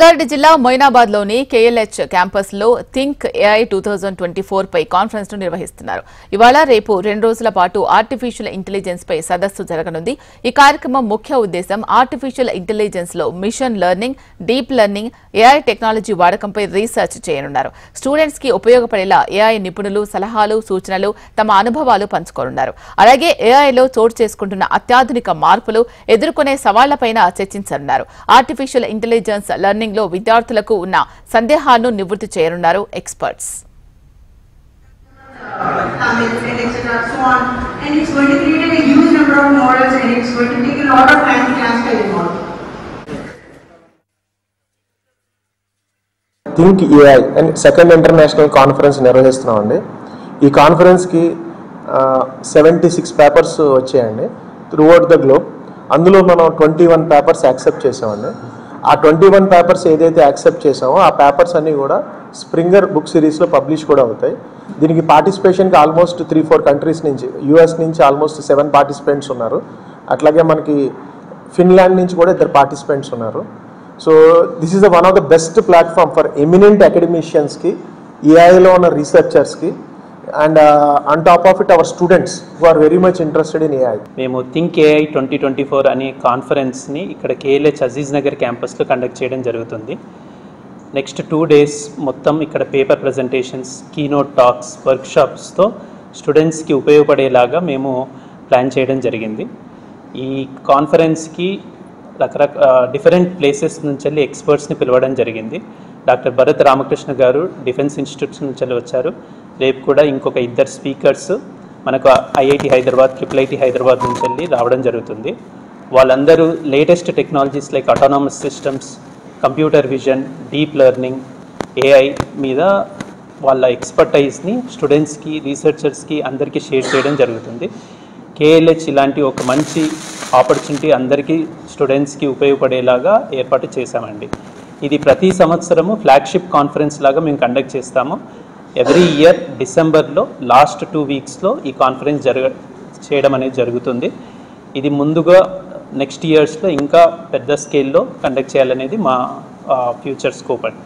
రంగారెడ్డి జిల్లా మొయినాబాద్లోని కేఎల్హెచ్ క్యాంపస్లో think AI 2024 పై conference ను నిర్వహిస్తున్నారు. ఇవాళ రేపు 2 రోజుల పాటు ఆర్టిఫిషియల్ ఇంటెలిజెన్స్ పై సదస్సు జరగనుంది. ఈ కార్యక్రమం ముఖ్య ఉద్దేశం ఆర్టిఫిషియల్ ఇంటెలిజెన్స్ లో machine learning, deep learning, AI technology వాడకంపై రీసెర్చ్ చేయనున్నారు. స్టూడెంట్స్ కి ఉపయోగపడేలా ఏఐ నిపుణులు సలహాలు, సూచనలు, తమ అనుభవాలు పంచుకోనున్నారు. అలాగే ఏఐలో చోటు చేసుకుంటున్న అత్యాధునిక మార్పులు, ఎదుర్కొనే సవాళ్లపైన చర్చించనున్నారు. ఆర్టిఫిషియల్ ఇంటెలిజెన్స్ లెర్నింగ్ లో విద్యార్థులకు ఉన్న సందేహాలను నివృత్తి చేయనున్నారు experts. Think AI and second international conference నిర్వహిస్తున్నామండి. ఈ కాన్ఫరెన్స్కి 76 పేపర్స్ వచ్చాయండి త్రూఅవుట్ ద గ్లోబ్. అందులో మనం 21 పేపర్స్ యాక్సెప్ట్ చేసామండి. ఆ 21 పేపర్స్ ఏదైతే యాక్సెప్ట్ చేసామో ఆ పేపర్స్ అన్నీ కూడా స్ప్రింగర్ బుక్ సిరీస్లో పబ్లిష్ కూడా అవుతాయి. దీనికి పార్టిసిపేషన్కి ఆల్మోస్ట్ 3-4 కంట్రీస్ నుంచి, యూఎస్ నుంచి ఆల్మోస్ట్ 7 పార్టిసిపెంట్స్ ఉన్నారు. అట్లాగే మనకి ఫిన్లాండ్ నుంచి కూడా 2 పార్టిసిపెంట్స్ ఉన్నారు. So this is one of the best platform for eminent అకాడమిషియన్స్కి, ఏఐలో ఉన్న రీసెర్చర్స్కి, and on top of it our students who are very much interested in AI. మేము థింక్ ఏఐ 2024 అనే కాన్ఫరెన్స్ని ఇక్కడ కేఎల్హెచ్ అజీజ్ నగర్ క్యాంపస్లో కండక్ట్ చేయడం జరుగుతుంది. నెక్స్ట్ 2 days మొత్తం ఇక్కడ పేపర్ ప్రజెంటేషన్స్, కీనోట్ టాక్స్, వర్క్షాప్స్తో స్టూడెంట్స్కి ఉపయోగపడేలాగా మేము ప్లాన్ చేయడం జరిగింది. ఈ కాన్ఫరెన్స్కి డిఫరెంట్ ప్లేసెస్ నుంచి వెళ్ళి ఎక్స్పర్ట్స్ని పిలవడం జరిగింది. డాక్టర్ భరత్ రామకృష్ణ గారు డిఫెన్స్ ఇన్స్టిట్యూట్స్ నుంచి వెళ్ళి వచ్చారు. రేపు కూడా ఇంకొక 2 స్పీకర్స్ మనకు ఐఐటి హైదరాబాద్, ఐఐటి హైదరాబాద్ నుంచి వెళ్ళి రావడం జరుగుతుంది. వాళ్ళందరూ latest technologies like autonomous systems, computer vision, deep learning, AI మీద వాళ్ళ ఎక్స్పర్టైజ్ని స్టూడెంట్స్కి, రీసెర్చర్స్కి అందరికీ షేర్ చేయడం జరుగుతుంది. కేఎల్హెచ్ ఇలాంటి ఒక మంచి ఆపర్చునిటీ అందరికీ స్టూడెంట్స్కి ఉపయోగపడేలాగా ఏర్పాటు చేశామండి. ఇది ప్రతి సంవత్సరము ఫ్లాగ్షిప్ కాన్ఫరెన్స్ లాగా మేము కండక్ట్ చేస్తాము. ఎవ్రీ ఇయర్ డిసెంబర్లో లాస్ట్ 2 weeksలో ఈ కాన్ఫరెన్స్ చేయడం అనేది జరుగుతుంది. ఇది ముందుగా నెక్స్ట్ ఇయర్స్లో ఇంకా పెద్ద స్కేల్లో కండక్ట్ చేయాలనేది మా ఫ్యూచర్ స్కోప్ అండి.